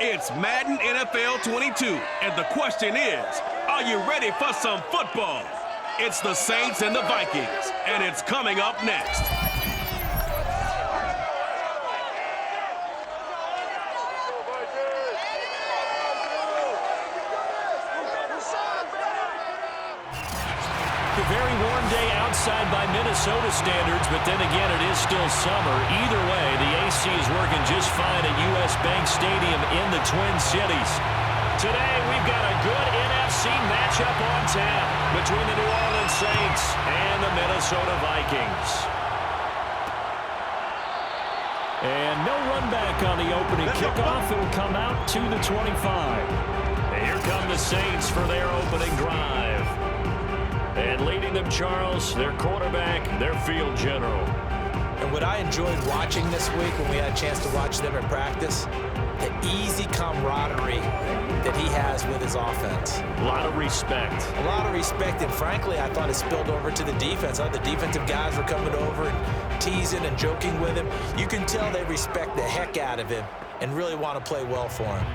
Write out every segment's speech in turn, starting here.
It's Madden NFL 22, and the question is, are you ready for some football? It's the Saints and the Vikings, and it's coming up next. A very warm day outside by Minnesota standards, but then again, it is still summer. Either way, the AC is working just fine at U.S. Bank Stadium in the Twin Cities. Today, we've got a good NFC matchup on tap between the New Orleans Saints and the Minnesota Vikings. And no run back on the opening kickoff. It will come out to the 25. And here come the Saints for their opening drive. And leading them, Charles, their quarterback, their field general. And what I enjoyed watching this week when we had a chance to watch them in practice, the easy camaraderie that he has with his offense. A lot of respect. A lot of respect, and frankly, I thought it spilled over to the defense. I thought the defensive guys were coming over and teasing and joking with him. You can tell they respect the heck out of him and really want to play well for him.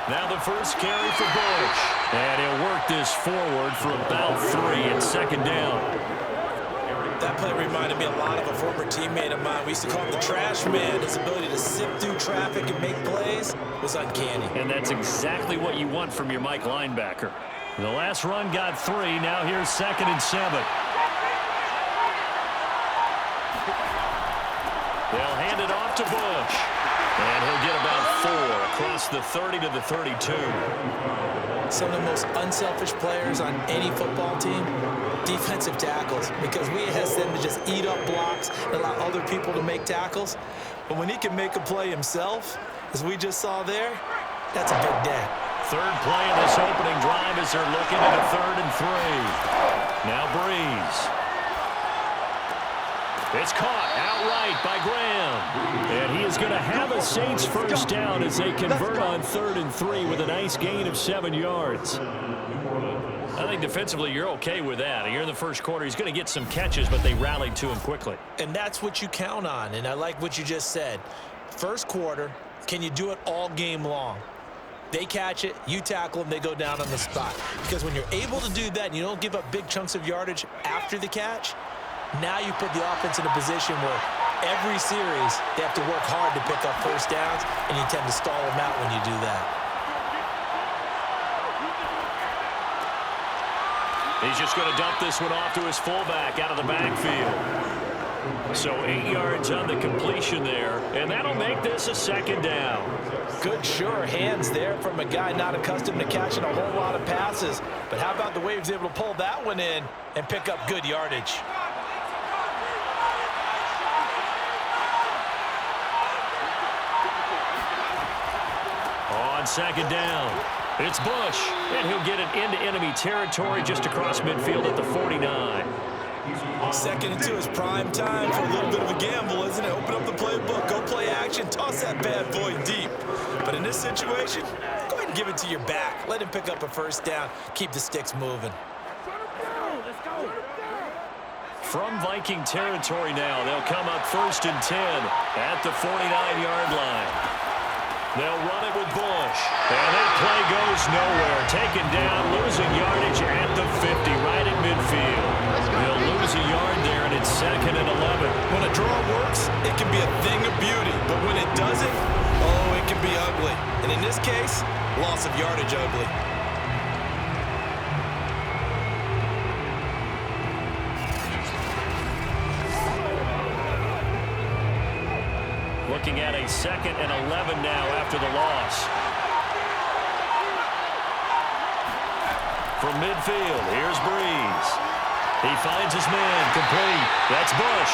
Now the first carry for Bush. And he'll work this forward for about 3 and second down. That play reminded me a lot of a former teammate of mine. We used to call him the trash man. His ability to sift through traffic and make plays was uncanny. And that's exactly what you want from your Mike linebacker. The last run got 3. Now here's 2nd and 7. They'll hand it off to Bush. And he'll get about 4 across the 30 to the 32. Some of the most unselfish players on any football team, defensive tackles, because we ask them to just eat up blocks and allow other people to make tackles. But when he can make a play himself, as we just saw there, that's a big day. Third play in this opening drive as they're looking at a 3rd and 3. Now Brees. It's caught outright by Graham. And he is going to have a Saints first down as they convert on 3rd and 3 with a nice gain of 7 yards. I think defensively you're okay with that. Here in the first quarter, he's going to get some catches, but they rallied to him quickly. And that's what you count on, and I like what you just said. First quarter, can you do it all game long? They catch it, you tackle them, they go down on the spot. Because when you're able to do that and you don't give up big chunks of yardage after the catch, now you put the offense in a position where every series they have to work hard to pick up first downs, and you tend to stall them out when you do that. He's just going to dump this one off to his fullback out of the backfield. So 8 yards on the completion there, and that'll make this a 2nd down. Good, sure hands there from a guy not accustomed to catching a whole lot of passes. But how about the way he was able to pull that one in and pick up good yardage? On 2nd down, it's Bush, and he'll get it into enemy territory just across midfield at the 49. 2nd and 2 is prime time for a little bit of a gamble, isn't it? Open up the playbook, go play action, toss that bad boy deep. But in this situation, go ahead and give it to your back. Let him pick up a first down, keep the sticks moving. From Viking territory now, they'll come up 1st and 10 at the 49-yard line. They'll run it with Bush. And that play goes nowhere. Taken down, losing yardage at the 50, right at midfield. They'll lose a yard there, and it's 2nd and 11. When a draw works, it can be a thing of beauty. But when it doesn't, oh, it can be ugly. And in this case, loss of yardage ugly. Looking at a 2nd and 11 now after the loss. From midfield, here's Brees. He finds his man, complete. That's Bush.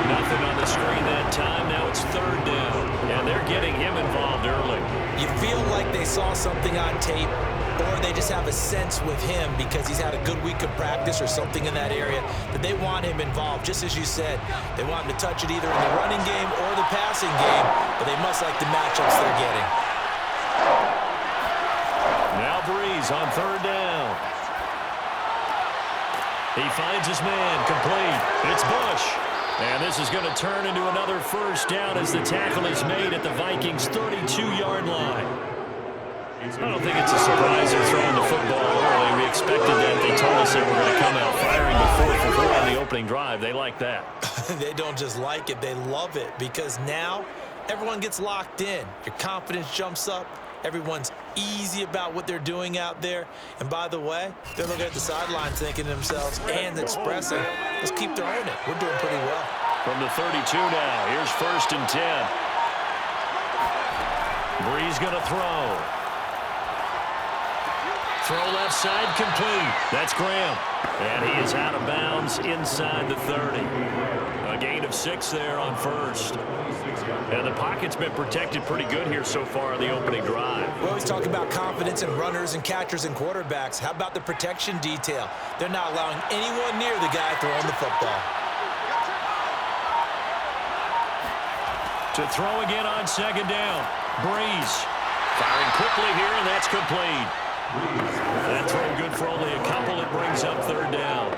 Nothing on the screen that time. Now it's 3rd down, and they're getting him involved early. You feel like they saw something on tape, or they just have a sense with him because he's had a good week of practice or something in that area that they want him involved. Just as you said, they want him to touch it either in the running game or the passing game, but they must like the matchups they're getting. Now Brees on 3rd down. He finds his man, complete. It's Bush. And this is going to turn into another first down as the tackle is made at the Vikings' 32-yard line. I don't think it's a surprise they're throwing the football early. We expected that. They told us they were going to come out firing the 4-for-4 on the opening drive. They like that. They don't just like it, they love it, because now everyone gets locked in. Your confidence jumps up. Everyone's easy about what they're doing out there. And by the way, they're looking at the sideline thinking to themselves and expressing, let's keep throwing it. We're doing pretty well. From the 32 now, here's 1st and 10. Brees going to throw. Throw left side, complete. That's Graham. And he is out of bounds inside the 30. A gain of 6 there on 1st. And the pocket's been protected pretty good here so far in the opening drive. We always talk about confidence in runners and catchers and quarterbacks. How about the protection detail? They're not allowing anyone near the guy throwing the football. To throw again on 2nd down. Brees firing quickly here, and that's complete. That throw good for only a couple. It brings up 3rd down.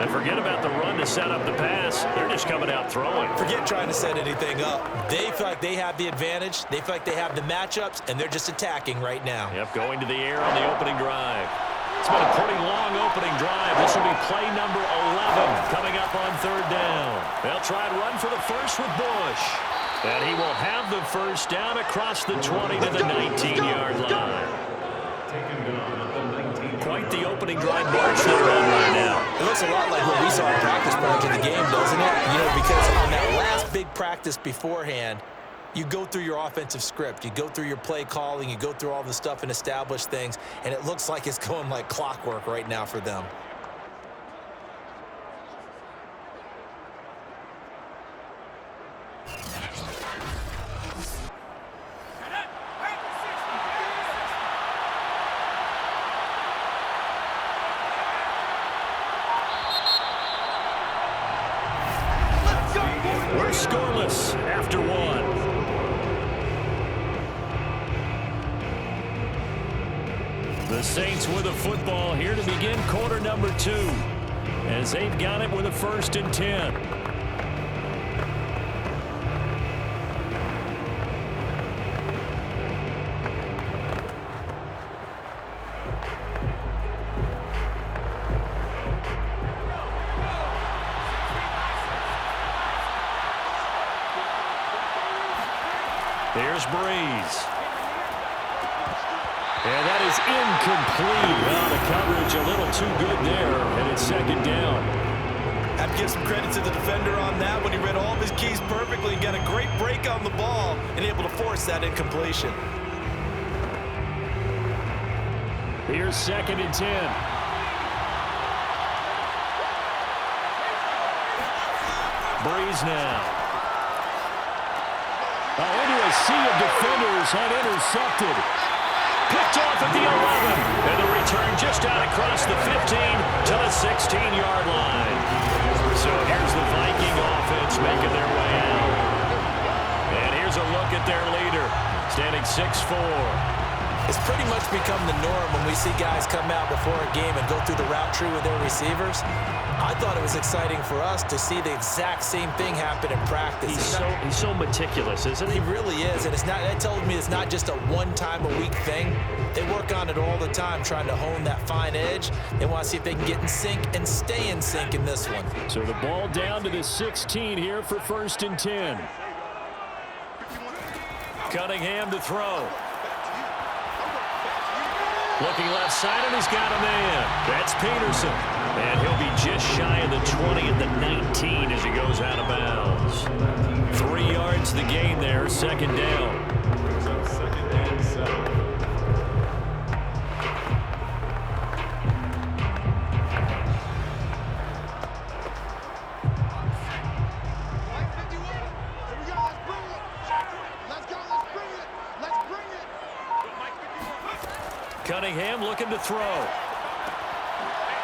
And forget about the run to set up the pass. They're just coming out throwing. Forget trying to set anything up. They feel like they have the advantage. They feel like they have the matchups, and they're just attacking right now. Yep, going to the air on the opening drive. It's been a pretty long opening drive. This will be play number 11 coming up on 3rd down. They'll try and run for the first with Bush. And he will have the first down across the 20 to the 19-yard line. Quite the opening drive march they're on right now. It looks a lot like what we saw in practice prior to the game, doesn't it? You know, because on that last big practice beforehand, you go through your offensive script. You go through your play calling. You go through all the stuff and establish things. And it looks like it's going like clockwork right now for them. We're scoreless after 1. The Saints with a football here to begin quarter number 2. As they've got it with a 1st and 10. Here's Brees. And that is incomplete. Well, the coverage a little too good there, and it's 2nd down. Have to give some credit to the defender on that when he read all of his keys perfectly and got a great break on the ball and able to force that incompletion. Here's 2nd and 10. Brees now. Into a sea of defenders and intercepted. Picked off at the 11. And the return just out across the 15 to the 16-yard line. So here's the Viking offense making their way out. And here's a look at their leader, standing 6'4". It's pretty much become the norm when we see guys come out before a game and go through the route tree with their receivers. I thought it was exciting for us to see the exact same thing happen in practice. He's so meticulous, isn't he? He really is, and that tells me it's not just a one-time-a-week thing. They work on it all the time, trying to hone that fine edge. They want to see if they can get in sync and stay in sync in this one. So the ball down to the 16 here for 1st and 10. Cunningham to throw. Looking left side, and he's got a man. That's Peterson. And he'll be just shy of the 20 at the 19 as he goes out of bounds. 3 yards the gain there, 2nd down. Cunningham looking to throw.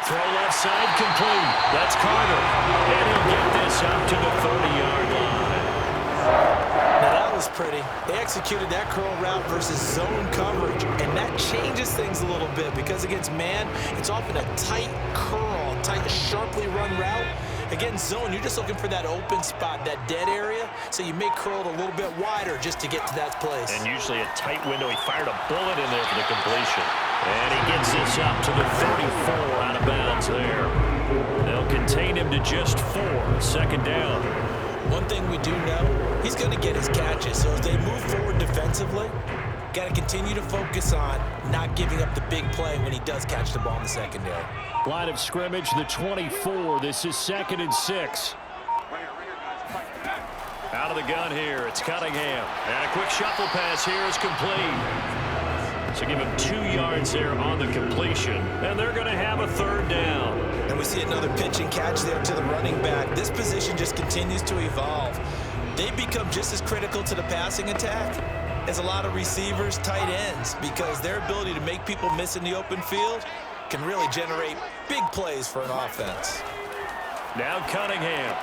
Throw left side, complete. That's Carter. And he'll get this up to the 30-yard line. Now that was pretty. They executed that curl route versus zone coverage, and that changes things a little bit because against man, it's often a tight curl, tight, sharp curly run route, against zone, you're just looking for that open spot, that dead area, so you may curl it a little bit wider just to get to that place. And usually a tight window. He fired a bullet in there for the completion. And he gets this up to the 34 out of bounds there. They'll contain him to just 4, second down. One thing we do know, he's going to get his catches. So as they move forward defensively, got to continue to focus on not giving up the big play when he does catch the ball in the secondary. Line of scrimmage, the 24. This is 2nd and 6. Out of the gun here, it's Cunningham. And a quick shuffle pass here is complete. So give him 2 yards there on the completion. And they're going to have a 3rd down. And we see another pitch and catch there to the running back. This position just continues to evolve. They become just as critical to the passing attack as a lot of receivers, tight ends, because their ability to make people miss in the open field can really generate big plays for an offense. Now Cunningham.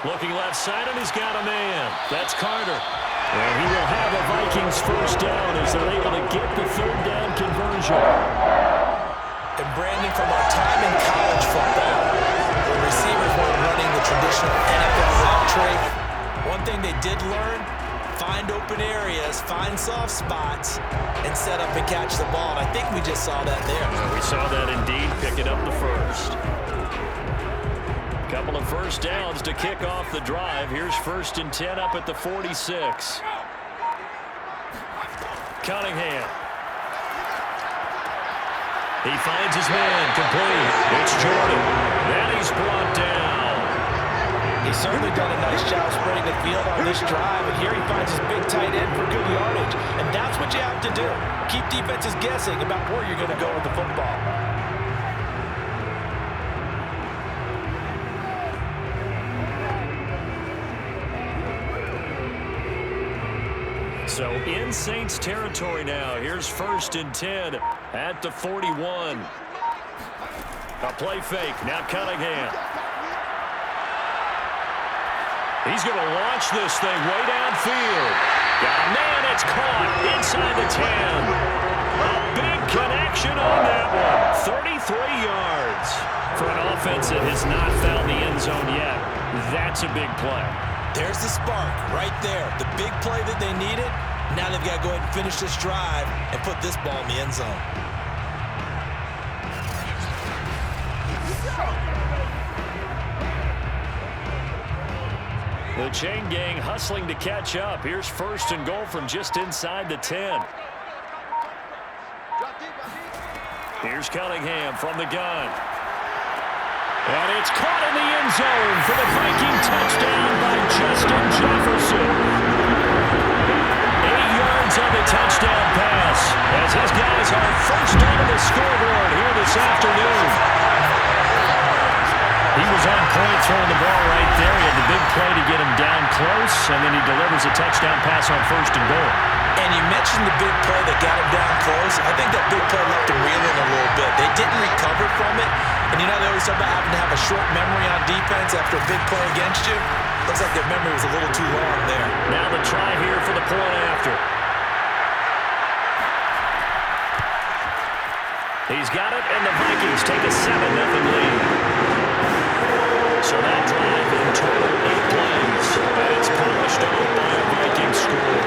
Looking left side, and he's got a man. That's Carter. And he will have a Vikings 1st down as they're able to get the 3rd down conversion. And Brandon, from our time in college football, when receivers weren't running the traditional NFL route tree, one thing they did learn, find open areas, find soft spots, and set up and catch the ball. And I think we just saw that there. We saw that indeed, picking up the 1st. Couple of 1st downs to kick off the drive. Here's 1st and 10 up at the 46. Cunningham. He finds his man, complete. It's Jordan. Then he's brought down. He's certainly done a nice job spreading the field on this drive, and here he finds his big tight end for good yardage. And that's what you have to do. Keep defenses guessing about where you're going to go with the football. So in Saints territory now. Here's 1st and 10 at the 41. A play fake. Now Cunningham. He's going to launch this thing way downfield. Got a man. It's caught inside the 10. A big connection on that one. 33 yards. For an offense that has not found the end zone yet, that's a big play. There's the spark right there. The big play that they needed. Now they've got to go ahead and finish this drive and put this ball in the end zone. The chain gang hustling to catch up. Here's 1st and goal from just inside the 10. Here's Cunningham from the gun. And it's caught in the end zone for the Viking touchdown by Justin Jefferson. 8 yards on the touchdown pass as his guys are first on the scoreboard here this afternoon. He was on point throwing the ball right there. He had the big play to get him down close, and then he delivers a touchdown pass on 1st and goal. And you mentioned the big play that got him down close. I think that big play left him reeling a little bit. They didn't recover from it. And you know they always talk about having to have a short memory on defense after a big play against you. Looks like their memory was a little too long there. Now the try here for the point after. He's got it, and the Vikings take a 7-0 lead. So that drive in total 8 plays. And it's polished off by a Viking score.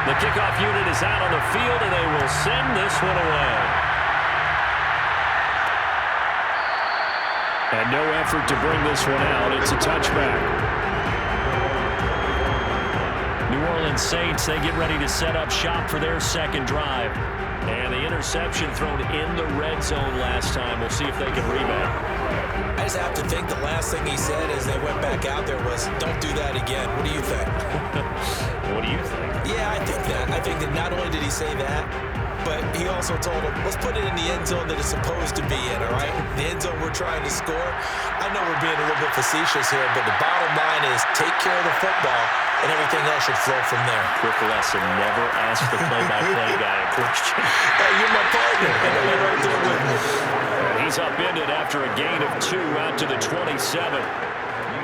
The kickoff unit is out on the field, and they will send this one away. And no effort to bring this one out. It's a touchback. New Orleans Saints, they get ready to set up shop for their 2nd drive. And the interception thrown in the red zone last time. We'll see if they can rebound. I just have to think the last thing he said as they went back out there was, don't do that again. What do you think? What do you think? Yeah, I think that. I think that not only did he say that, but he also told him, let's put it in the end zone that it's supposed to be in, all right? The end zone we're trying to score. I know we're being a little bit facetious here, but the bottom line is take care of the football, and everything else should flow from there. Quick lesson, never ask the play-by-play guy a question. Hey, you're my partner. I know you're right there with me. And he's upended after a gain of 2 out to the 27.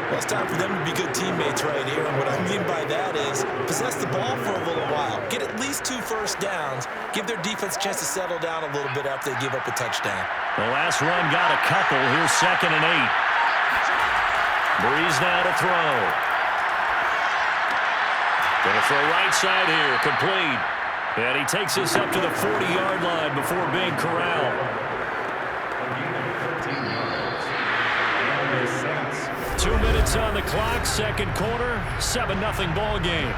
Well, it's time for them to be good teammates right here. And what I mean by that is possess the ball for a little while. Get at least 2 first downs. Give their defense a chance to settle down a little bit after they give up a touchdown. The last run got a couple. Here's 2nd and 8. Brees now to throw. Going to throw right side here. Complete. And he takes this up to the 40-yard line before being corralled. 2 minutes on the clock, second quarter, 7-0 ball game.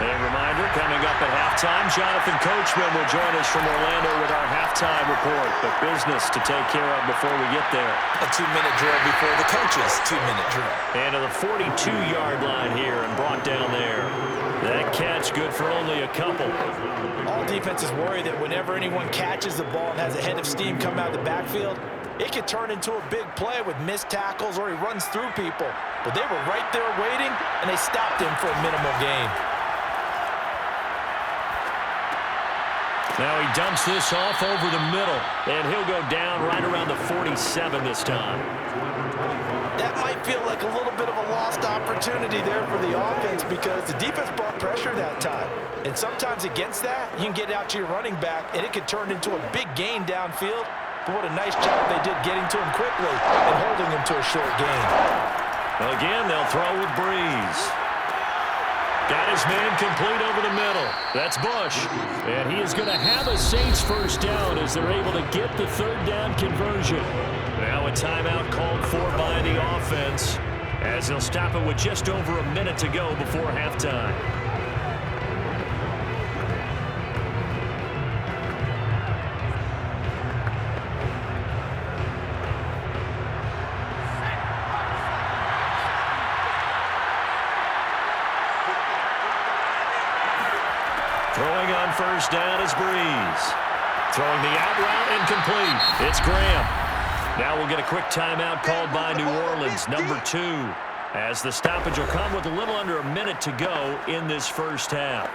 A reminder, coming up at halftime, Jonathan Coachman will join us from Orlando with our halftime report. But business to take care of before we get there. A 2-minute drill before the coach's 2-minute drill. And to the 42-yard line here and brought down there. That catch good for only a couple. All defenses worry that whenever anyone catches the ball and has a head of steam come out of the backfield, it could turn into a big play with missed tackles or he runs through people. But they were right there waiting, and they stopped him for a minimal gain. Now he dumps this off over the middle, and he'll go down right around the 47 this time. That might feel like a little bit of a lost opportunity there for the offense because the defense brought pressure that time. And sometimes against that, you can get out to your running back, and it could turn into a big gain downfield. But what a nice job they did getting to him quickly and holding him to a short gain. Again, they'll throw with Brees. Got his man complete over the middle. That's Bush. And he is going to have a Saints first down as they're able to get the 3rd down conversion. Now a timeout called for by the offense as they'll stop it with just over a minute to go before halftime. Throwing on first down is Brees. Throwing the out route incomplete. It's Graham. Now we'll get a quick timeout called by New Orleans, number 2, as the stoppage will come with a little under a minute to go in this first half.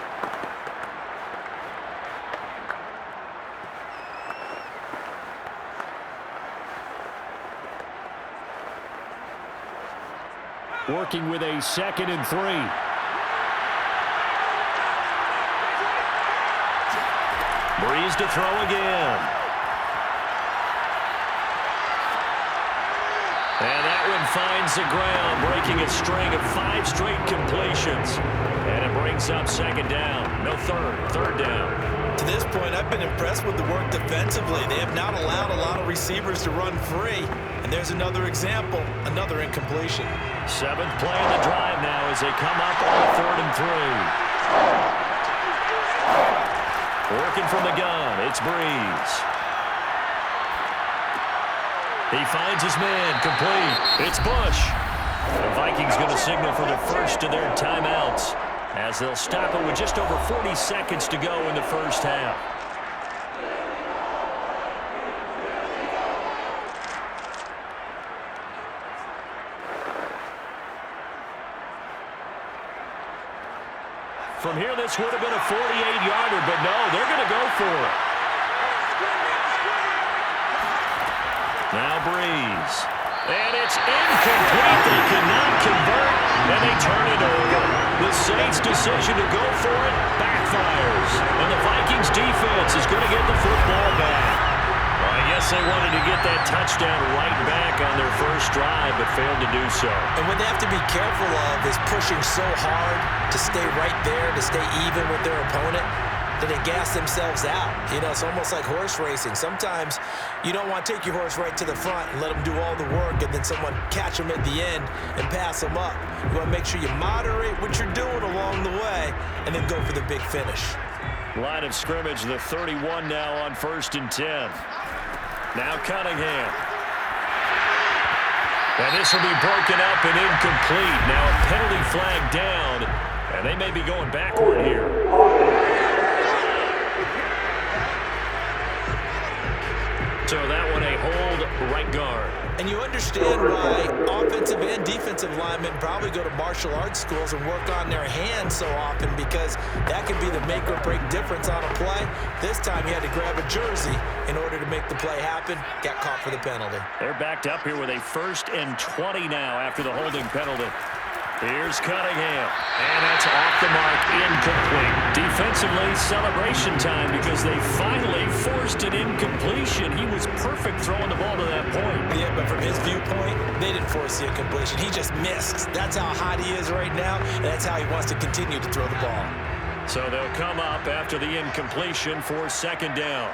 Working with a 2nd and 3. Brees to throw again. And that one finds the ground, breaking a string of 5 straight completions. And it brings up 2nd down. No third down. To this point, I've been impressed with the work defensively. They have not allowed a lot of receivers to run free. And there's another example, another incompletion. 7th play in the drive now as they come up on a 3rd and 3. Working from the gun, it's Brees. He finds his man, complete. It's Bush. The Vikings going to signal for the first of their timeouts as they'll stop it with just over 40 seconds to go in the first half. From here, this would have been a 48-yarder, but no, they're going to go for it. Now Brees. And it's incomplete. They cannot convert, and they turn it over. The Saints' decision to go for it backfires. And the Vikings defense is going to get the football back. Well, I guess they wanted to get that touchdown right back on their first drive, but failed to do so. And what they have to be careful of is pushing so hard to stay right there, to stay even with their opponent, that they gas themselves out. You know, it's almost like horse racing. Sometimes you don't want to take your horse right to the front and let them do all the work and then someone catch them at the end and pass them up. You want to make sure you moderate what you're doing along the way and then go for the big finish. Line of scrimmage, the 31 now on 1st and 10. Now Cunningham. And this will be broken up and incomplete. Now a penalty flag down, and they may be going backward here. So that one a hold right guard. And you understand why offensive and defensive linemen probably go to martial arts schools and work on their hands so often, because that could be the make or break difference on a play. This time he had to grab a jersey in order to make the play happen. Got caught for the penalty. They're backed up here with a 1st and 20 now after the holding penalty. Here's Cunningham, and that's off the mark, incomplete. Defensively, celebration time because they finally forced an incompletion. He was perfect throwing the ball to that point. Yeah, but from his viewpoint, they didn't force the incompletion. He just missed. That's how hot he is right now, and that's how he wants to continue to throw the ball. So they'll come up after the incompletion for 2nd down.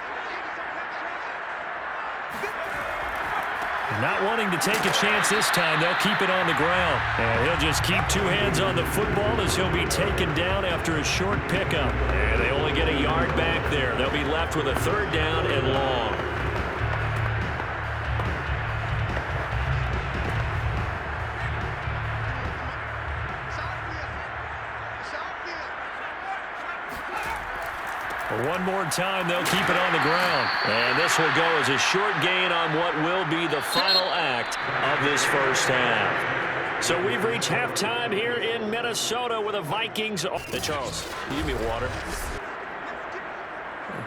Not wanting to take a chance this time, they'll keep it on the ground. And he'll just keep 2 hands on the football as he'll be taken down after a short pickup. And they only get a yard back there. They'll be left with a 3rd down and long. One more time, they'll keep it on the ground. And this will go as a short gain on what will be the final act of this 1st half. So we've reached halftime here in Minnesota with the Vikings. Oh, hey, Charles, can you give me water?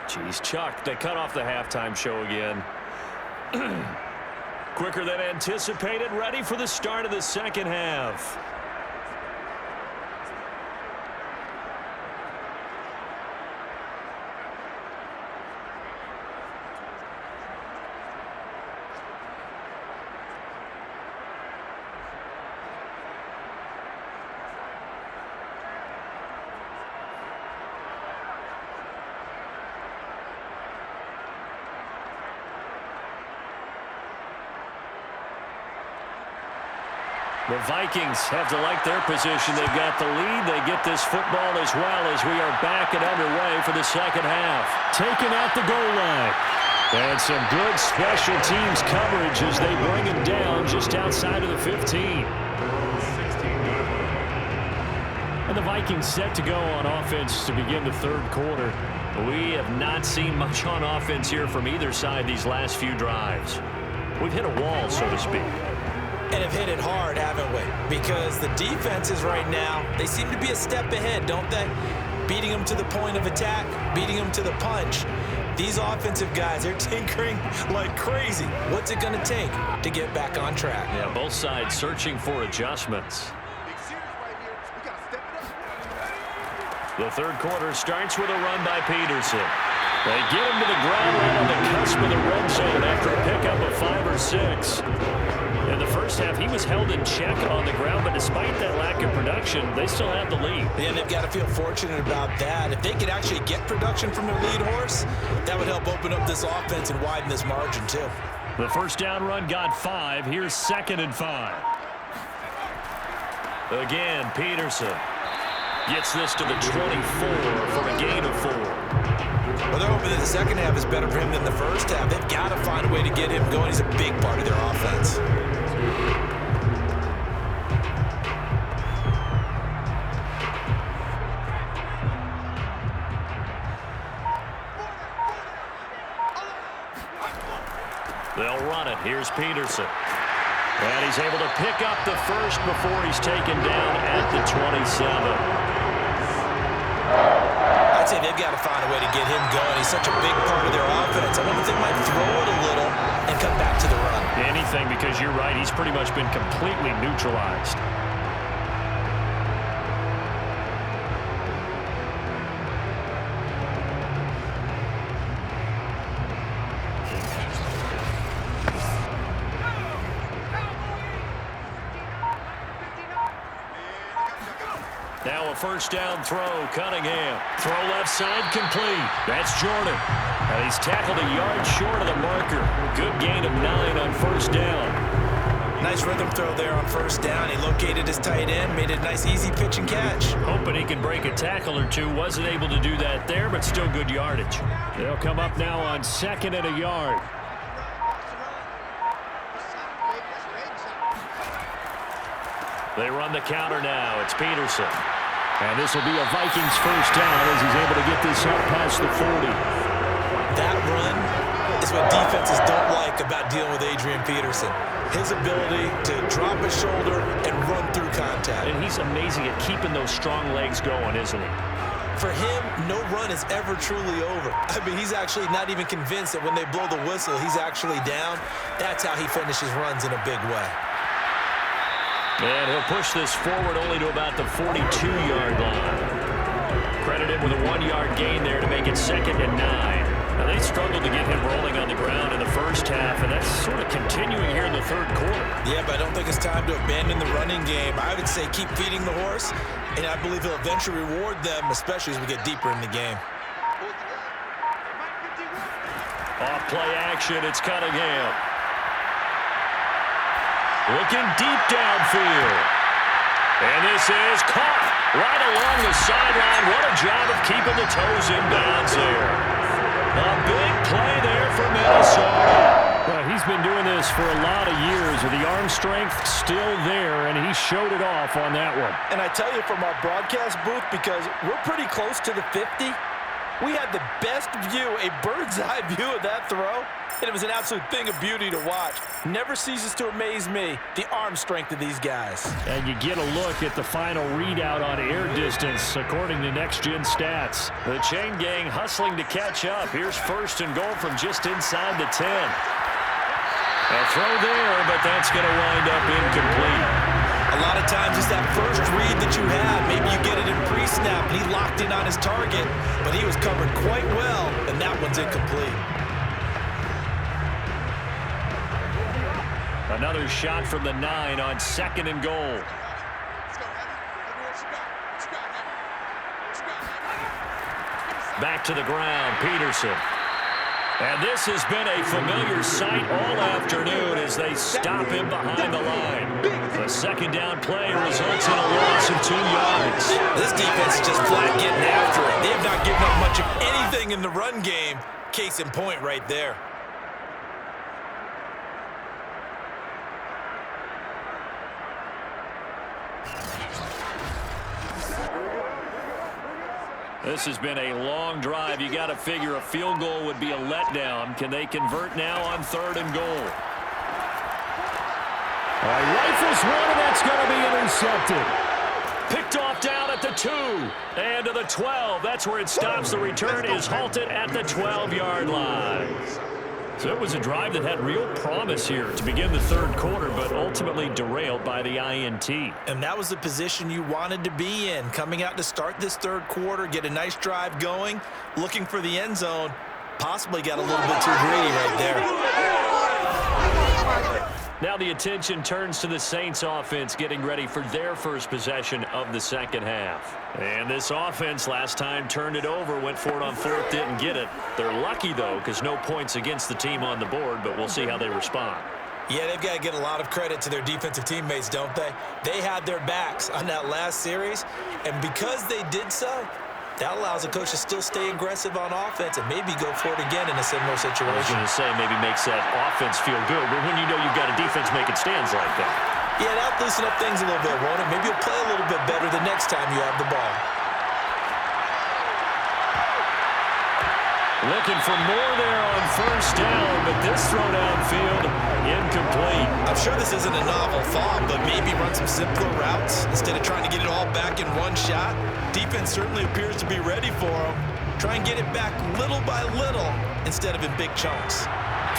Jeez, Chuck, they cut off the halftime show again. Quicker than anticipated, ready for the start of the 2nd half. The Vikings have to like their position. They've got the lead. They get this football as well as we are back and underway for the 2nd half. Taking out the goal line. And some good special teams coverage as they bring him down just outside of the 15. And the Vikings set to go on offense to begin the 3rd quarter. We have not seen much on offense here from either side these last few drives. We've hit a wall, so to speak. And have hit it hard, haven't we? Because the defenses right now, they seem to be a step ahead, don't they? Beating them to the point of attack, beating them to the punch. These offensive guys, they're tinkering like crazy. What's it going to take to get back on track? Yeah, both sides searching for adjustments. The 3rd quarter starts with a run by Peterson. They get him to the ground right on the cusp of the red zone after a pickup of 5 or 6. In the 1st half, he was held in check on the ground, but despite that lack of production, they still have the lead. And they've got to feel fortunate about that. If they could actually get production from their lead horse, that would help open up this offense and widen this margin, too. The 1st down run got 5. Here's 2nd and 5. Again, Peterson gets this to the 24 for a gain of 4. Well, they're hoping that the 2nd half is better for him than the 1st half. They've got to find a way to get him going. He's a big part of their offense. They'll run it. Here's Peterson. And he's able to pick up the 1st before he's taken down at the 27. I'd say they've got to find a way to get him going. He's such a big part of their offense. I wonder if they might throw it a little and come back to the run. Anything, because you're right. He's pretty much been completely neutralized. Now a 1st down throw, Cunningham. Throw left side complete. That's Jordan. And he's tackled a yard short of the marker. Good gain of 9 on 1st down. Nice rhythm throw there on 1st down. He located his tight end, made it a nice easy pitch and catch. Hoping he can break a tackle or two. Wasn't able to do that there, but still good yardage. They'll come up now on 2nd and a yard. They run the counter now. It's Peterson. And this will be a Vikings first down as he's able to get this up past the 40. That run is what defenses don't like about dealing with Adrian Peterson. His ability to drop his shoulder and run through contact. And he's amazing at keeping those strong legs going, isn't he? For him, no run is ever truly over. I mean, he's actually not even convinced that when they blow the whistle, he's actually down. That's how he finishes runs in a big way. And he'll push this forward only to about the 42-yard line. Credit him with a 1-yard gain there to make it 2nd and 9. Now, they struggled to get him rolling on the ground in the first half, and that's sort of continuing here in the third quarter. Yeah, but I don't think it's time to abandon the running game. I would say keep feeding the horse, and I believe he'll eventually reward them, especially as we get deeper in the game. Off play action, it's Cunningham. Looking deep downfield. And this is caught right along the sideline. What a job of keeping the toes in bounds there. A big play there for Minnesota. Well, he's been doing this for a lot of years with the arm strength still there, and he showed it off on that one. And I tell you from our broadcast booth, because we're pretty close to the 50, we had the best view, a bird's eye view of that throw, and it was an absolute thing of beauty to watch. Never ceases to amaze me, the arm strength of these guys. And you get a look at the final readout on air distance, according to Next Gen Stats. The chain gang hustling to catch up. Here's 1st and goal from just inside the 10. A throw there, but that's going to wind up incomplete. A lot of times it's that first read that you have. Maybe you get it in pre-snap, and he locked in on his target, but he was covered quite well, and that one's incomplete. Another shot from the 9 on 2nd and goal. Back to the ground, Peterson. And this has been a familiar sight all afternoon as they stop him behind the line. The 2nd down play results in a loss of 2 yards. This defense is just flat getting after it. They have not given up much of anything in the run game. Case in point right there. This has been a long drive. You got to figure a field goal would be a letdown. Can they convert now on 3rd and goal? Rifles one, and that's going to be intercepted. Picked off down at the 2 and to the 12. That's where it stops. The return is halted at the 12-yard line. So it was a drive that had real promise here to begin the third quarter, but ultimately derailed by the INT. And that was the position you wanted to be in, coming out to start this third quarter, get a nice drive going, looking for the end zone, possibly got a little bit too greedy right there. Now the attention turns to the Saints offense getting ready for their first possession of the second half. And this offense last time turned it over, went for it on 4th, didn't get it. They're lucky, though, because no points against the team on the board, but we'll see how they respond. Yeah, they've got to get a lot of credit to their defensive teammates, don't they? They had their backs on that last series, and because they did so, that allows a coach to still stay aggressive on offense and maybe go for it again in a similar situation. I was going to say maybe makes that offense feel good, but when you know you've got a defense making stands like that. Yeah, that'll loosen up things a little bit, won't it? Maybe you'll play a little bit better the next time you have the ball. Looking for more there on 1st down, but this throw downfield, incomplete. I'm sure this isn't a novel thought, but maybe run some simpler routes instead of trying to get it all back in one shot. Defense certainly appears to be ready for them. Try and get it back little by little instead of in big chunks.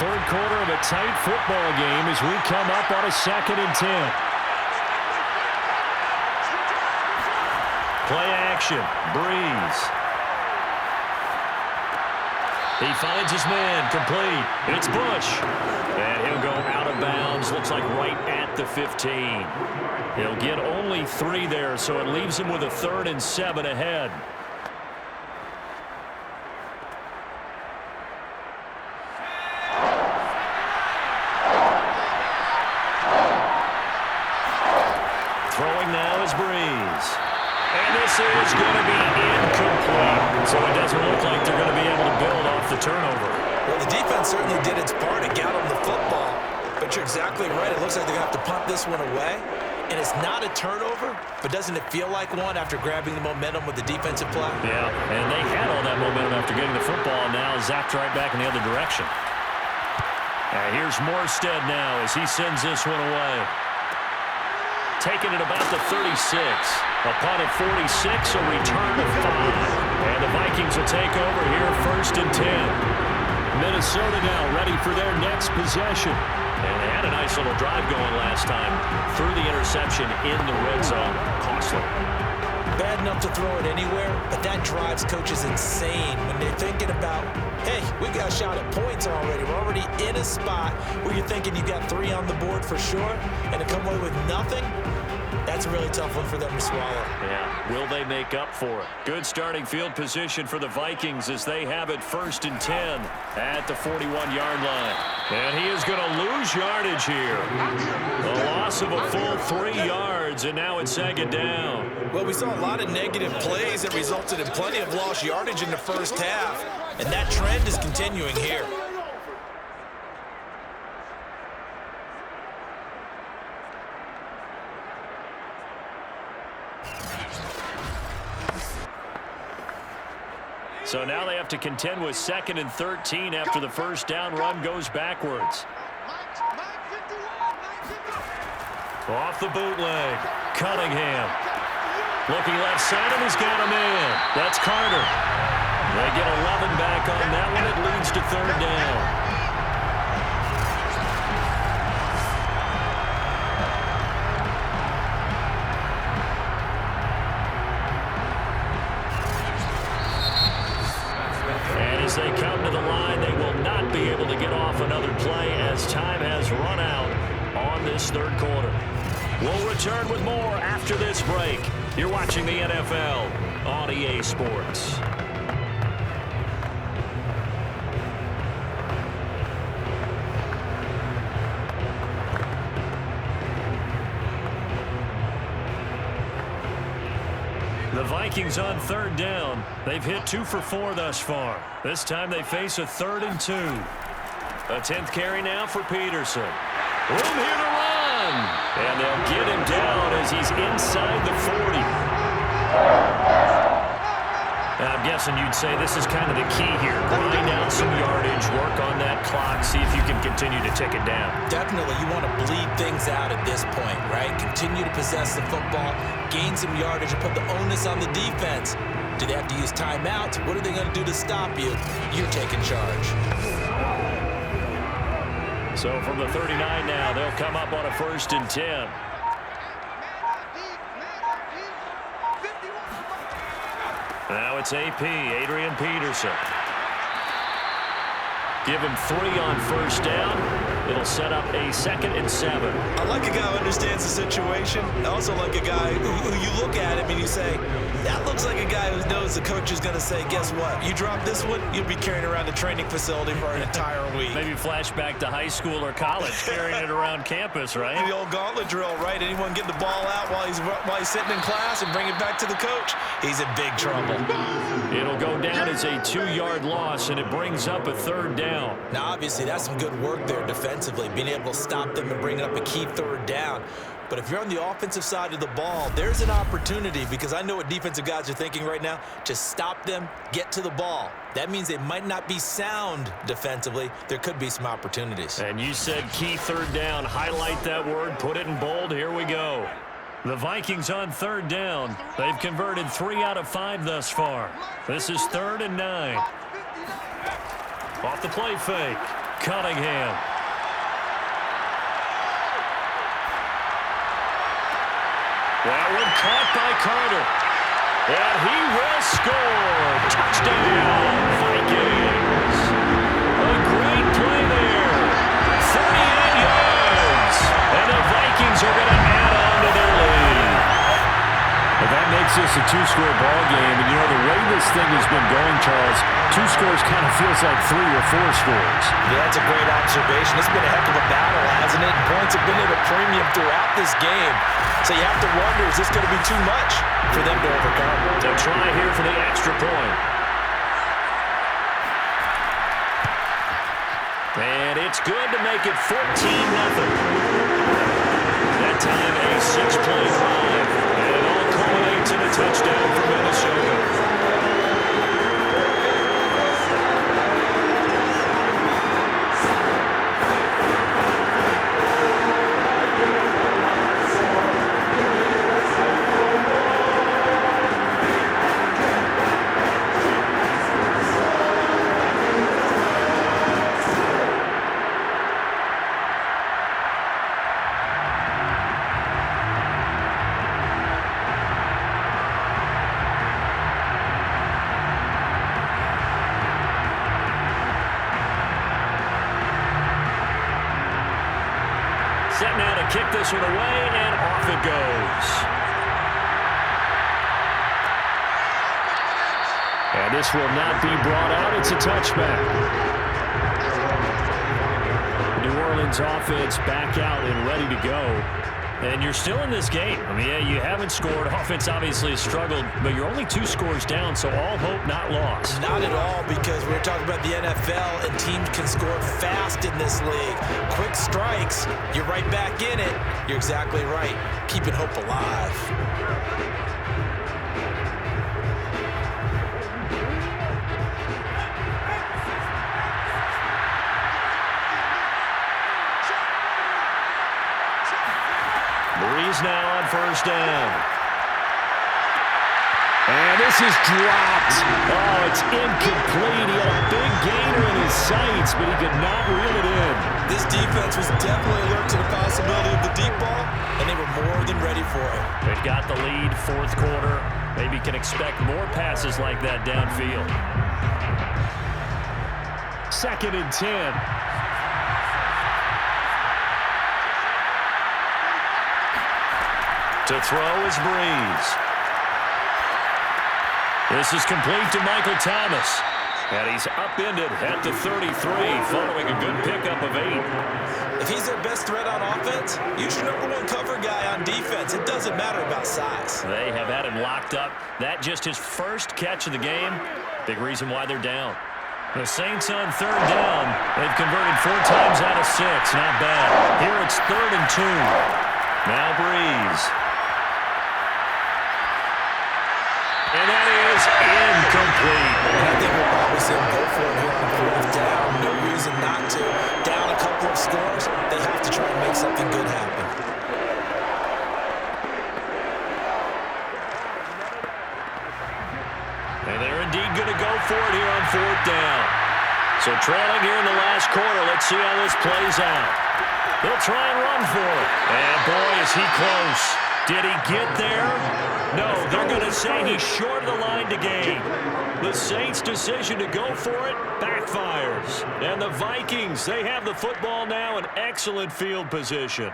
Third quarter of a tight football game as we come up on a 2nd and 10. Play action, Brees. He finds his man, complete. It's Bush. And he'll go out of bounds, looks like right at the 15. He'll get only 3 there, so it leaves him with a 3rd and 7 ahead. Throwing now is Brees. And this is going to be incomplete. So it doesn't look like they're going to be able to build off the turnover. Well, the defense certainly did its part to get them the football. But you're exactly right. It looks like they're going to have to punt this one away. And it's not a turnover, but doesn't it feel like one after grabbing the momentum with the defensive play? Yeah, and they had all that momentum after getting the football, and now zapped right back in the other direction. And here's Morstead now as he sends this one away. Taking it about the 36. A punt of 46, a return of 5. And the Vikings will take over here 1st and 10. Minnesota now ready for their next possession. And they had a nice little drive going last time. Threw the interception in the red zone. Costly. Bad enough to throw it anywhere, but that drives coaches insane when they're thinking about, hey, we got a shot at points already. We're already in a spot where you're thinking you got 3 on the board for sure, and to come away with nothing, that's a really tough one for them to swallow. Yeah, will they make up for it? Good starting field position for the Vikings as they have it 1st and 10 at the 41-yard line. And he is going to lose yardage here. A loss of a full 3 yards, and now it's 2nd down. Well, we saw a lot of negative plays that resulted in plenty of lost yardage in the first half, and that trend is continuing here. So now they have to contend with 2nd and 13 after the first down run goes backwards. Off the bootleg, Cunningham. Looking left side, and he's got a man. That's Carter. They get 11 back on that one. It leads to 3rd down. As they come to the line, they will not be able to get off another play as time has run out on this 3rd quarter. We'll return with more after this break. You're watching the NFL on EA Sports. The Vikings on 3rd down. They've hit 2 for 4 thus far. This time they face a 3rd and 2. A 10th carry now for Peterson. Room here to run. And they'll get him down as he's inside the 40. Now, I'm guessing you'd say this is kind of the key here. Grind out some yardage, work on that clock, see if you can continue to tick it down. Definitely, you want to bleed things out at this point, right? Continue to possess the football, gain some yardage, and put the onus on the defense. Do they have to use timeouts? What are they going to do to stop you? You're taking charge. So from the 39 now, they'll come up on a 1st and 10. Now it's AP, Adrian Peterson. Give him 3 on 1st down. It'll set up a 2nd and 7. I like a guy who understands the situation. I also like a guy who you look at him and you say, that looks like a guy who knows the coach is going to say, guess what? You drop this one, you'll be carrying around the training facility for an entire week. Maybe flashback to high school or college, carrying it around campus, right? The old gauntlet drill, right? Anyone get the ball out while he's sitting in class and bring it back to the coach? He's in big trouble. It'll go down as a 2-yard loss, and it brings up a 3rd down. Now, obviously, that's some good work there defensively, being able to stop them and bring up a key 3rd down. But if you're on the offensive side of the ball, there's an opportunity, because I know what defensive guys are thinking right now. Just stop them, get to the ball. That means they might not be sound defensively. There could be some opportunities. And you said key 3rd down. Highlight that word, put it in bold. Here we go. The Vikings on 3rd down. They've converted 3 out of 5 thus far. This is 3rd and 9. Off the play fake, Cunningham. That one caught by Carter. And he will score. Touchdown, Vikings. A great play there. 38 yards. And the Vikings are going to add on to their lead. Well, that makes this a 2-score ball game. And, you know, the way this thing has been going, Charles, 2 scores kind of feels like 3 or 4 scores. Yeah, that's a great observation. It's been a heck of a battle, hasn't it? And points have been at a premium throughout this game. So you have to wonder, is this going to be too much for them to overcome? To try here for the extra point. And it's good to make it 14-0. That time a 6-play drive. And it all culminates in a touchdown for Minnesota. Set now to kick this one away, and off it goes. And this will not be brought out. It's a touchback. New Orleans offense back out and ready to go. And you're still in this game. I mean, yeah, you haven't scored. Offense obviously has struggled, but you're only 2 scores down, so all hope not lost. Not at all, because we're talking about the NFL, and teams can score fast in this league. Quick strikes, you're right back in it. You're exactly right. Keeping hope alive. Brees now on first down. And this is dropped. Oh, it's incomplete. He had a big gainer in his sights, but he could not reel it in. This defense was definitely alert to the possibility of the deep ball, and they were more than ready for it. They've got the lead, fourth quarter. Maybe can expect more passes like that downfield. 2nd and 10. To throw is Brees. This is complete to Michael Thomas. And he's upended at the 33, following a good pickup of 8. If he's their best threat on offense, use your #1 cover guy on defense. It doesn't matter about size. They have had him locked up. That just his first catch of the game. Big reason why they're down. The Saints on 3rd down. They've converted 4 times out of 6. Not bad. Here it's 3rd and 2. Now Brees. And that is incomplete. And I think we'll probably see him go for it here on 4th down. No reason not to. Down a couple of scores, they have to try and make something good happen. And they're indeed going to go for it here on 4th down. So trailing here in the last quarter. Let's see how this plays out. They'll try and run for it. And boy, is he close. Did he get there? No, they're going to say he's short of the line to gain. The Saints' decision to go for it backfires. And the Vikings, they have the football now in excellent field position.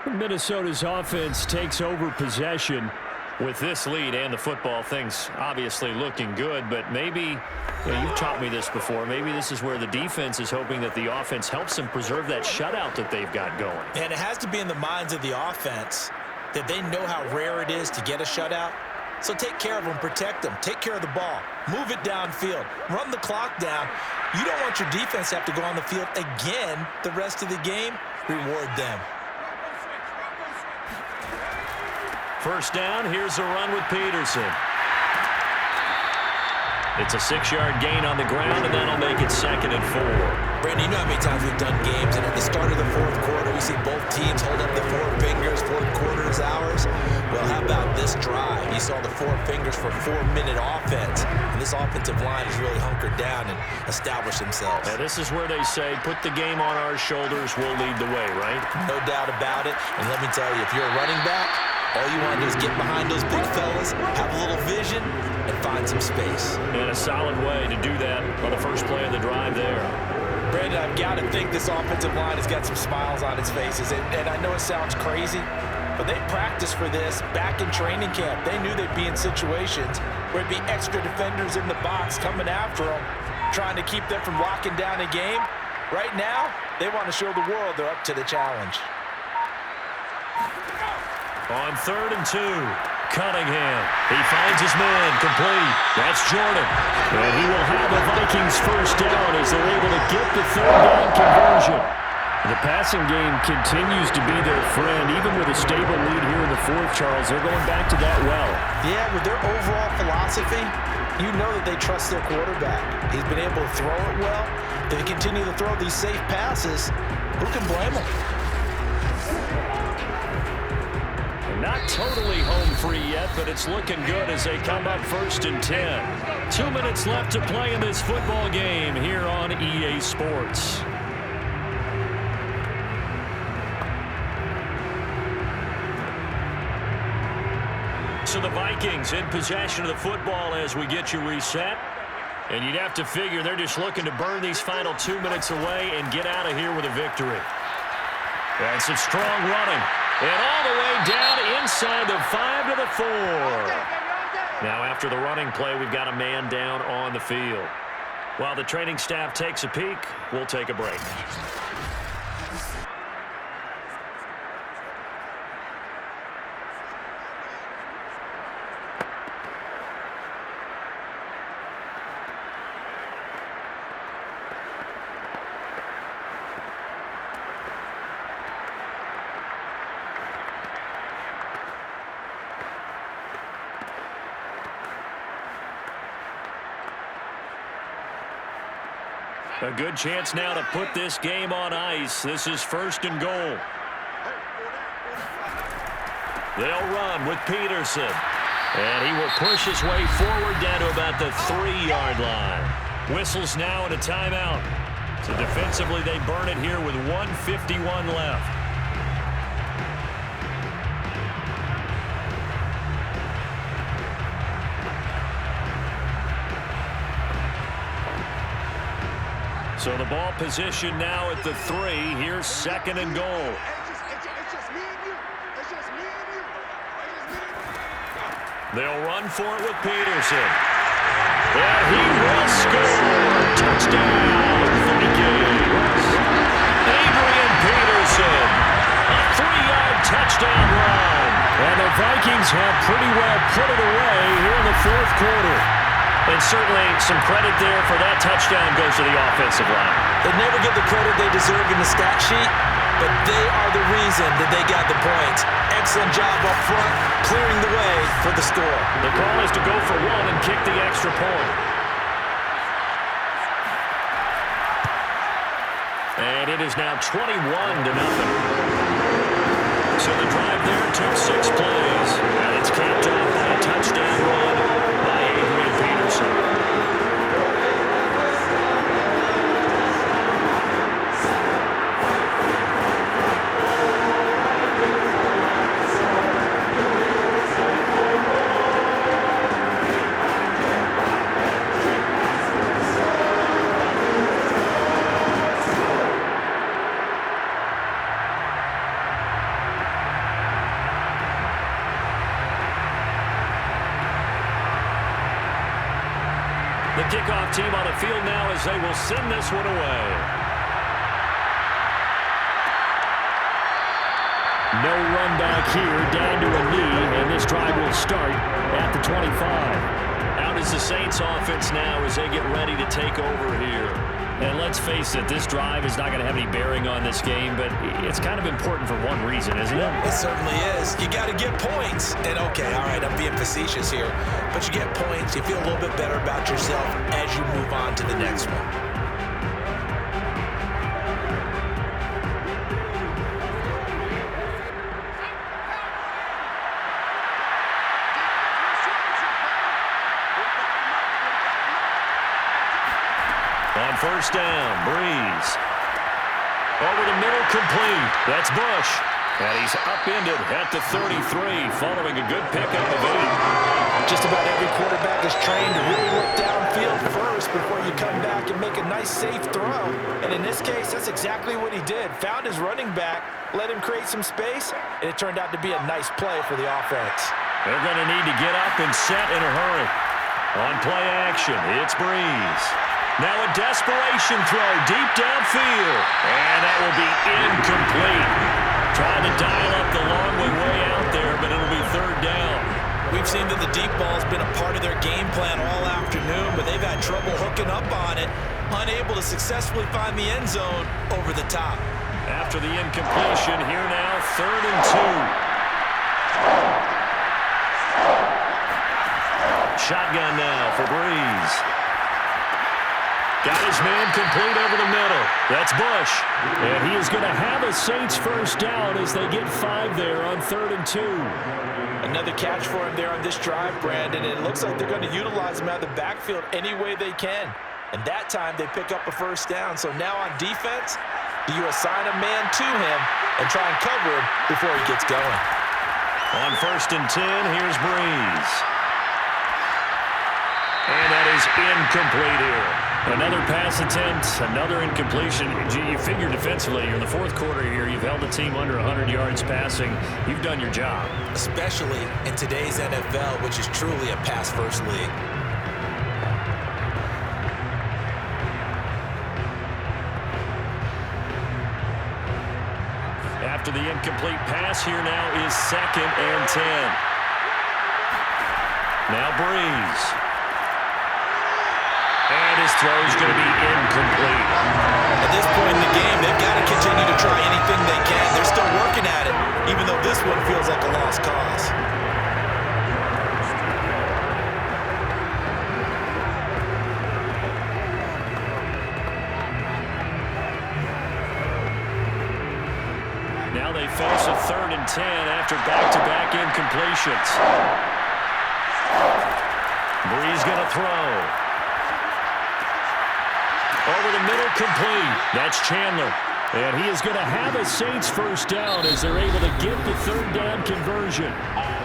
Minnesota's offense takes over possession. With this lead and the football, things obviously looking good, but maybe, you've taught me this before, maybe this is where the defense is hoping that the offense helps them preserve that shutout that they've got going. And it has to be in the minds of the offense that they know how rare it is to get a shutout. So take care of them, protect them, take care of the ball, move it downfield, run the clock down. You don't want your defense to have to go on the field again the rest of the game. Reward them. First down, here's a run with Peterson. It's a 6-yard gain on the ground, and that'll make it 2nd and 4. Brandon, you know how many times we've done games, and at the start of the 4th quarter, we see both teams hold up the 4 fingers, 4th quarter is ours. Well, how about this drive? You saw the 4 fingers for 4-minute offense, and this offensive line has really hunkered down and established themselves. Now, this is where they say, put the game on our shoulders, we'll lead the way, right? No doubt about it, and let me tell you, if you're a running back, all you want to do is get behind those big fellas, have a little vision, and find some space. And a solid way to do that on the first play of the drive there. Brandon, I've got to think this offensive line has got some smiles on its faces. And I know it sounds crazy, but they practiced for this back in training camp. They knew they'd be in situations where it'd be extra defenders in the box coming after them, trying to keep them from locking down a game. Right now, they want to show the world they're up to the challenge. On 3rd and 2. Cunningham. He finds his man. Complete. That's Jordan. And he will have a Vikings first down as they're able to get the third down conversion. The passing game continues to be their friend. Even with a stable lead here in the fourth, Charles, they're going back to that well. Yeah, with their overall philosophy, you know that they trust their quarterback. He's been able to throw it well. If they continue to throw these safe passes, who can blame them? Not totally home free yet, but it's looking good as they come up 1st and 10. 2 minutes left to play in this football game here on EA Sports. So the Vikings in possession of the football as we get you reset. And you'd have to figure they're just looking to burn these final 2 minutes away and get out of here with a victory. And some strong running. And all the way down inside the 5 to the 4. Now after the running play, we've got a man down on the field. While the training staff takes a peek, we'll take a break. A good chance now to put this game on ice. This is 1st and goal. They'll run with Peterson. And he will push his way forward down to about the 3-yard line. Whistles now and a timeout. So defensively they burn it here with 1:51 left. So the ball position now at the 3. Here's 2nd and goal. They'll run for it with Peterson. And he will score. Touchdown, Vikings. Adrian Peterson. A 3-yard touchdown run. And the Vikings have pretty well put it away here in the fourth quarter. And certainly some credit there for that touchdown goes to the offensive line. They never get the credit they deserve in the stat sheet, but they are the reason that they got the points. Excellent job up front, clearing the way for the score. The call is to go for one and kick the extra point. And it is now 21-0. So the drive there took 6 plays, and it's capped off by a touchdown run by Adrian Peterson. The kickoff team on the field now as they will send this one away. No run back here, down to a knee, and this drive will start at the 25. Out is the Saints offense now as they get ready to take over here. And let's face it, this drive is not going to have any bearing on this game, but it's kind of important for one reason, isn't it? It certainly is. You got to get points. And okay, all right, I'm being facetious here, but you get points, you feel a little bit better about yourself as you move on to the next one. On first down, Brees. Over the middle, complete. That's Bush. And he's upended at the 33, following a good pickup of 8. Just about every quarterback is trained to really look downfield first before you come back and make a nice, safe throw. And in this case, that's exactly what he did. Found his running back, let him create some space, and it turned out to be a nice play for the offense. They're going to need to get up and set in a hurry. On play action, it's Brees. Now a desperation throw deep downfield. And that will be incomplete. Trying to dial up the long way out there, but it'll be third down. ball's been a part of their game plan all afternoon, but they've had trouble hooking up on it, unable to successfully find the end zone over the top. After the incompletion, here now, 3rd and 2. Shotgun now for Brees. Got his man complete over the middle. That's Bush. And he is going to have a Saints first down as they get 5 there on 3rd and 2. Another catch for him there on this drive, Brandon, and it looks like they're going to utilize him out of the backfield any way they can. And that time they pick up a first down. So now on defense, do you assign a man to him and try and cover him before he gets going? On 1st and 10, here's Brees. And that is incomplete here. Another pass attempt, another incompletion. You figure defensively, you're in the 4th quarter here. You've held the team under 100 yards passing. You've done your job. Especially in today's NFL, which is truly a pass-first league. After the incomplete pass, here now is 2nd and 10. Now Brees. And his throw is going to be incomplete. At this point in the game, they've got to continue to try anything they can. They're still working at it, even though this one feels like a lost cause. Now they face a 3rd and 10 after back-to-back incompletions. Brees going to throw. Over the middle, complete. That's Chandler. And he is going to have a Saints first down as they're able to get the 3rd down conversion.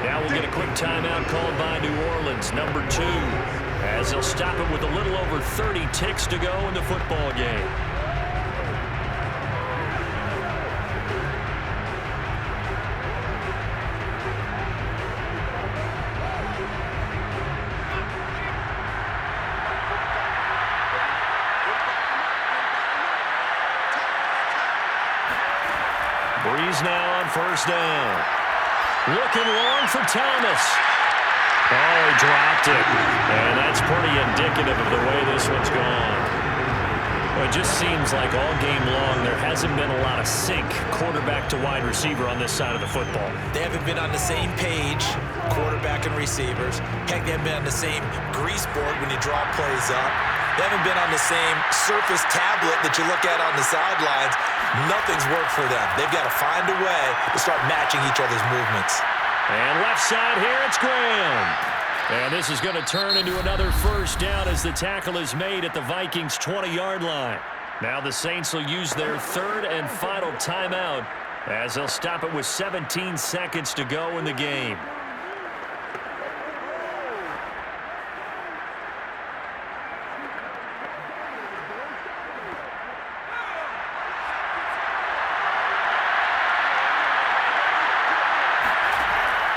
Now we'll get a quick timeout called by New Orleans, number 2, as they'll stop it with a little over 30 ticks to go in the football game. Brees now on 1st down. Looking long for Thomas. Oh, he dropped it. And that's pretty indicative of the way this one's gone. Well, it just seems like all game long there hasn't been a lot of sync quarterback to wide receiver on this side of the football. They haven't been on the same page, quarterback and receivers. Heck, they haven't been on the same grease board when you draw plays up. They haven't been on the same surface tablet that you look at on the sidelines. Nothing's worked for them. They've got to find a way to start matching each other's movements. And left side here, it's Graham. And this is going to turn into another first down as the tackle is made at the Vikings' 20-yard line. Now the Saints will use their 3rd and final timeout as they'll stop it with 17 seconds to go in the game.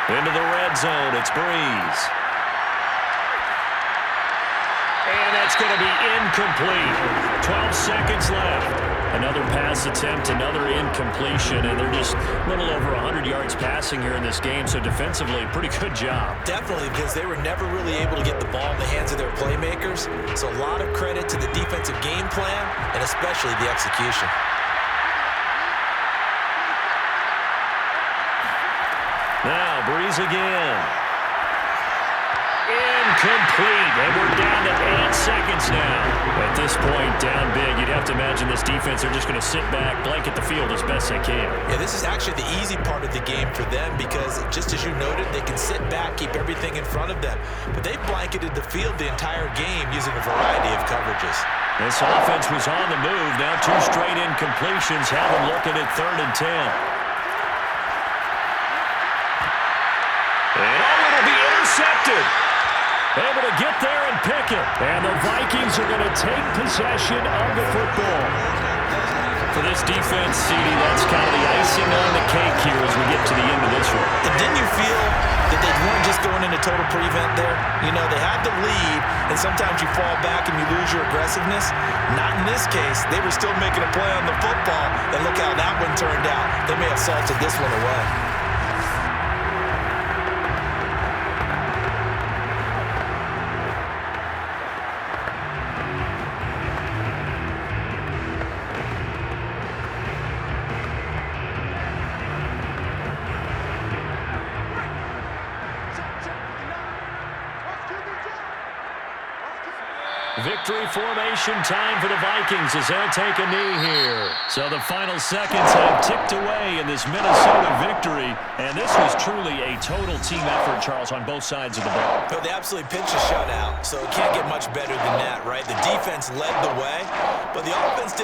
Into the red zone, it's Brees. And that's going to be incomplete. 12 seconds left. Another pass attempt, another incompletion, and they're just a little over 100 yards passing here in this game, so defensively, pretty good job. Definitely, because they were never really able to get the ball in the hands of their playmakers. So a lot of credit to the defensive game plan, and especially the execution. Now, Brees again. Incomplete. And we're down to 8 seconds now. At this point, down big. You'd have to imagine this defense are just going to sit back, blanket the field as best they can. Yeah, this is actually the easy part of the game for them because, just as you noted, they can sit back, keep everything in front of them. But they've blanketed the field the entire game using a variety of coverages. This offense was on the move. Now 2 straight incompletions have them looking at 3rd and 10. And it'll be intercepted. Able to get there and pick it. And the Vikings are going to take possession of the football. For this defense, CD, that's kind of the icing on the cake here as we get to the end of this one. And didn't you feel that they weren't just going into total prevent there? You know, they had the lead, and sometimes you fall back and you lose your aggressiveness. Not in this case. They were still making a play on the football, and look how that one turned out. They may have salted this one away. Victory formation time for the Vikings as they'll take a knee here. So the final seconds have ticked away in this Minnesota victory. And this was truly a total team effort, Charles, on both sides of the ball. No, they absolutely pinched a shutout, so it can't get much better than that, right? The defense led the way, but the offense did